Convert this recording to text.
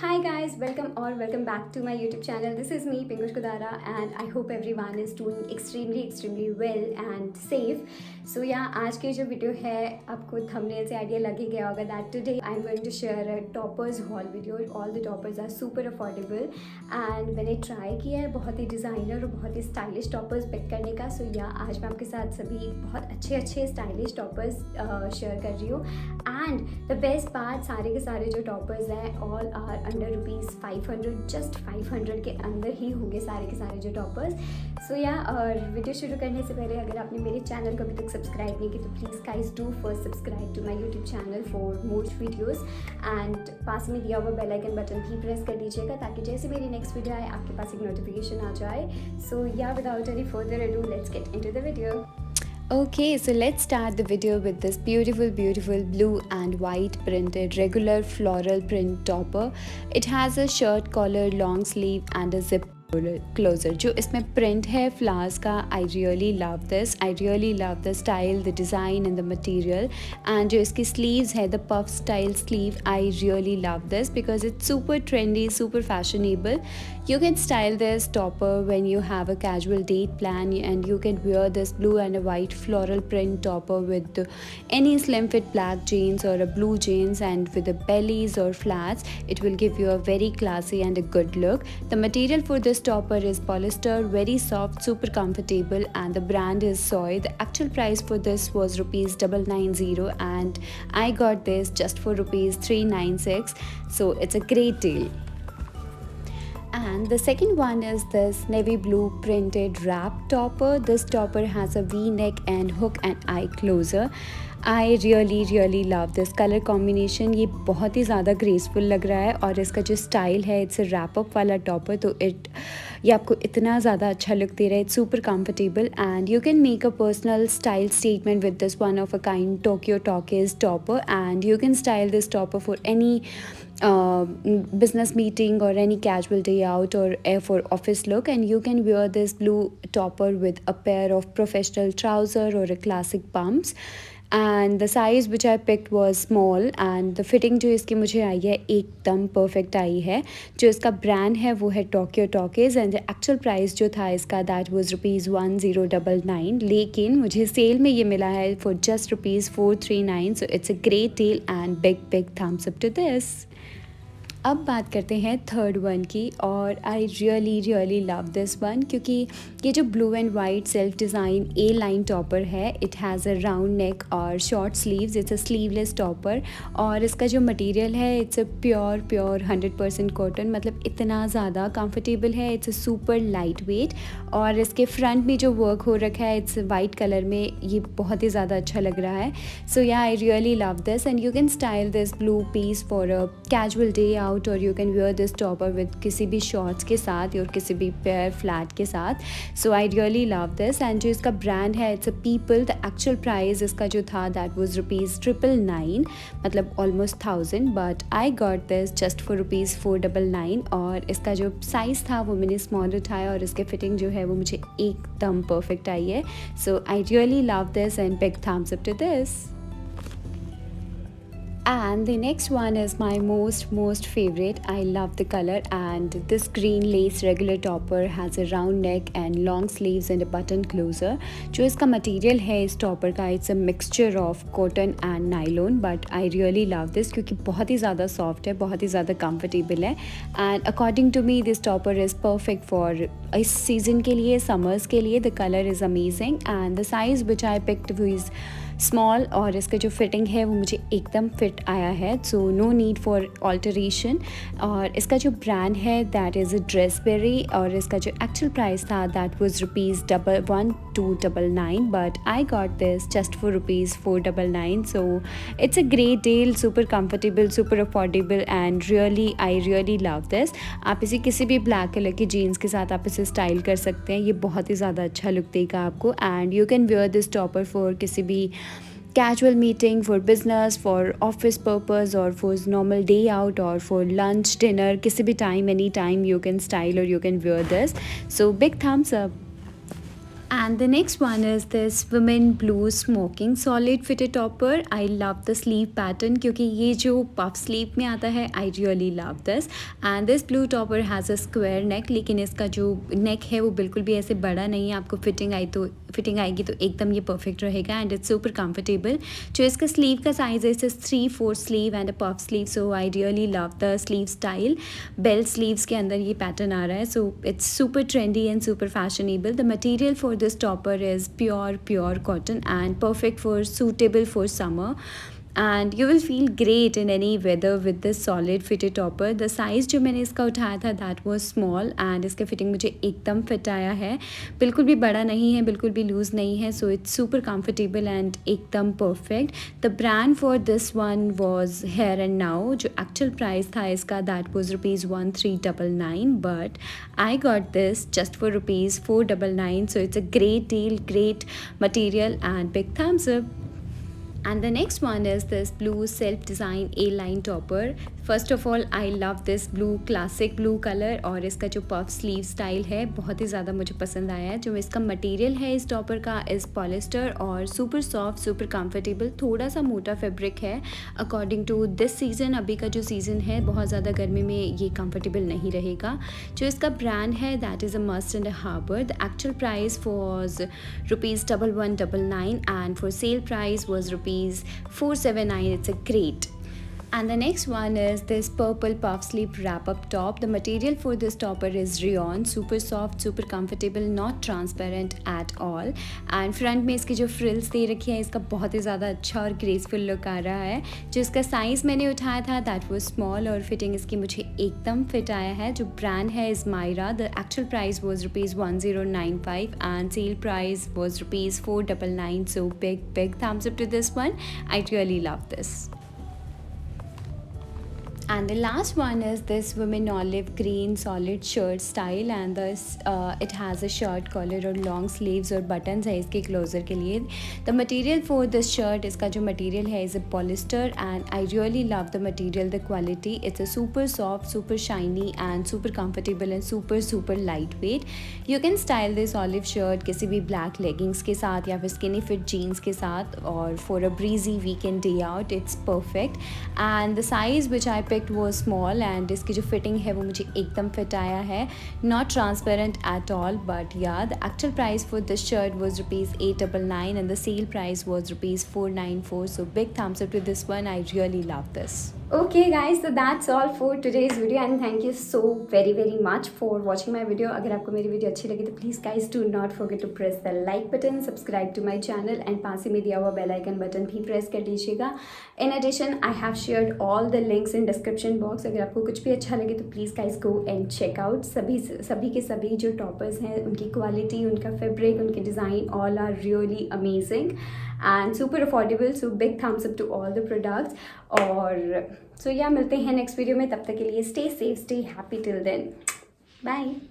Hi guys, welcome back to my YouTube channel. This is me Pinkush Kudara and I hope everyone is doing extremely well and safe. So yeah, आज की जो video है आपको thumbnail से idea लग ही गया होगा that today I am going to share a toppers haul video. All the toppers are super affordable and मैंने try किया है बहुत ही डिज़ाइनर और बहुत ही स्टाइलिश टॉपर्स पिक करने का. So yeah, आज मैं आपके साथ सभी बहुत अच्छे स्टाइलिश टॉपर्स शेयर कर रही हूँ. एंड द बेस्ट पार्ट, सारे के सारे जो टॉपर्स हैं ऑल आर अंडर ₹500, जस्ट 500 के अंदर ही होंगे सारे के सारे जो टॉपर्स. सो या, और वीडियो शुरू करने से पहले अगर आपने मेरे चैनल को अभी तक सब्सक्राइब नहीं किया तो please guys do first subscribe to my YouTube channel for more videos and पास में दिया हुआ बेल आइकन बटन भी प्रेस कर दीजिएगा ताकि जैसे मेरी नेक्स्ट वीडियो आए आपके पास एक नोटिफिकेशन आ जाए. सो या, without any further ado, let's get into the video. Okay, so let's start the video with this beautiful blue and white printed regular floral print topper. It has a shirt collar, long sleeve and a zip closer. जो इसमें print है flowers का, I really love this. I really love the style, the design and the material. And जो इसकी sleeves है, the puff style sleeve, I really love this because it's super trendy, super fashionable. You can style this topper when you have a casual date plan and you can wear this blue and a white floral print topper with any slim fit black jeans or a blue jeans and with the bellies or flats. It will give you a very classy and a good look. The material for this topper is polyester, very soft, super comfortable, and the brand is Soy. The actual price for this was ₹990 and I got this just for ₹396, so it's a great deal. And the second one is this navy blue printed wrap topper. This topper has a V-neck and hook and eye closer. I really love this color combination. ये बहुत ही ज़्यादा graceful लग रहा है और इसका जो style है, इट्स रैप अप वाला टॉपर, तो ये आपको इतना ज़्यादा अच्छा लुक दे रहा है. It's super comfortable and you can make a personal style statement with this one of a kind Tokyo talkies topper and you can style this topper for any business meeting or any casual day out or for office look, and you can wear this blue topper with a pair of professional trouser or a classic pumps. And the size which I picked was small and the fitting जो इसकी मुझे आई है एकदम perfect आई है. जो इसका brand है वो है Tokyo talkies and actual price जो था इसका दैट वाज ₹1099, लेकिन मुझे सेल में ये मिला है for just ₹439. So it's a great deal and big thumbs up to this. अब बात करते हैं थर्ड वन की और I really love this one क्योंकि ये जो blue and white self design A line topper है, it has a round neck और short sleeves. It's a sleeveless topper और इसका जो मटेरियल है इट्स अ प्योर 100% कॉटन, मतलब इतना ज़्यादा कंफर्टेबल है. It's a super light weight और इसके फ्रंट में जो वर्क हो रखा है इट्स वाइट कलर में, ये बहुत ही ज़्यादा अच्छा लग रहा है. So yeah, I really love this and you can style this blue piece for a casual day out और you can wear this topper with किसी भी शॉर्ट्स के साथ और किसी भी पेयर फ्लैट के साथ. So I really love this and जो इसका ब्रांड है it's a people. The actual price इसका जो था दैट वाज ₹999, मतलब almost 1000, but I got this just for ₹499 और इसका जो साइज़ था वो मैंने स्मॉल उठाया और इसके फिटिंग जो है वो मुझे एकदम परफेक्ट आई है. So I really love this and big thumbs up to this. And the next one is my most favorite. I love the color and this green lace regular topper has a round neck and long sleeves and a button closer. जो इसका material है इस topper का, it's a mixture of cotton and nylon, but I really love this क्योंकि बहुत ही ज़्यादा soft है, बहुत ही ज़्यादा comfortable है. And according to me this topper is perfect for इस season के लिए, summers के लिए. The color is amazing and the size which I picked was small और इसका जो फिटिंग है वो मुझे एकदम फिट आया है. So no need for alteration. और इसका जो ब्रांड है दैट इज़ अ ड्रेसबेरी और इसका जो एक्चुअल प्राइस था that was ₹1299, but I got this just for ₹499. So it's a great deal, super comfortable, super affordable and I really love this. आप इसे किसी भी ब्लैक कलर की जीन्स के साथ आप इसे स्टाइल कर सकते हैं. ये बहुत ही ज़्यादा अच्छा लुक देगा आपको and you can wear this topper for किसी भी casual meeting, for business, for office purpose or for normal day out or for lunch, dinner, किसी भी time, any time you can style or you can wear this. So big thumbs up. And the next one is this women blue smoking solid fitted topper. I love the sleeve pattern क्योंकि ये जो puff sleeve में आता है, I really love this. And this blue topper has a square neck, लेकिन इसका जो neck है वो बिल्कुल भी ऐसे बड़ा नहीं है. आपको फिटिंग आएगी तो एकदम ये परफेक्ट रहेगा. And it's super comfortable. जो इसका स्लीव का साइज है, it's 3/4 sleeve and a puff sleeve. So I really love the sleeve style. Bell sleeves के अंदर ये पैटर्न आ रहा है. So it's super trendy and super fashionable. The material for this topper is pure cotton and perfect for suitable for summer, and you will feel great in any weather with this solid fitted topper. The size जो मैंने इसका उठाया था that was small and इसका fitting मुझे एकदम fit आया है. बिल्कुल भी बड़ा नहीं है, बिल्कुल भी लूज़ नहीं है. So it's super comfortable and एकदम perfect. The brand for this one was here and now. जो एक्चुअल प्राइस था इसका that was ₹1399, but I got this just for ₹499. So it's a great deal, great material, and big thumbs up. And the next one is this blue self-designed A-line topper. First of all, I love this blue classic blue color, और इसका जो puff sleeve style है बहुत ही ज़्यादा मुझे पसंद आया है. जो इसका मटेरियल है इस टॉपर का इस पॉलिस्टर और सुपर सॉफ्ट सुपर कंफर्टेबल. थोड़ा सा मोटा फैब्रिक है अकॉर्डिंग टू दिस सीज़न. अभी का जो सीज़न है बहुत ज़्यादा गर्मी में ये कंफर्टेबल नहीं रहेगा. जो इसका ब्रांड है that is a Mast and Harbour. The actual price was ₹1199 and for sale price was ₹479. It's a great. And the next one is this purple puff sleeve wrap up top. The material for this topper is rayon, super soft, super comfortable, not transparent at all. And front में इसकी जो frills दे रखी है इसका बहुत ही ज़्यादा अच्छा और graceful look आ रहा है. जो इसका size मैंने उठाया था that was small और fitting इसकी मुझे एकदम fit आया है. जो brand है is Myra. The actual price was ₹1095 and sale price was ₹499. So big thumbs up to this one. I really love this. And the last one is this women olive green solid shirt style, and this it has a shirt collar और long sleeves और buttons है इसके closer के लिए. The material for this shirt, इसका जो material है is a polyester and I really love the material, the quality. It's a super soft, super shiny and super comfortable and super lightweight. You can style this olive shirt किसी भी black leggings के साथ या फिर skinny fit jeans के साथ, और for a breezy weekend day out it's perfect. And the size which I picked वो स्मॉल एंड इसकी जो फिटिंग है वो मुझे एकदम फिट आया है. Not transparent at all, but yeah the actual price for this shirt was ₹899 and the sale price was ₹494. So big thumbs up to this one. I really love this. Okay guys, so that's all for today's video and thank you so very much for watching my video. अगर आपको मेरी video अच्छी लगी तो please guys do not forget to press the like button, subscribe to my channel and पास ही में दिया हुआ bell icon button भी प्रेस कर दीजिएगा. In addition, I have shared all the links in description box. अगर आपको कुछ भी अच्छा लगे तो please guys go and check out. सभी के सभी जो टॉपर्स हैं उनकी क्वालिटी, उनका फैब्रिक, उनके design all are really amazing and super affordable. So big thumbs up to all the products. और so yeah, मिलते हैं नेक्स्ट वीडियो में. तब तक के लिए stay safe, stay happy till then. Bye.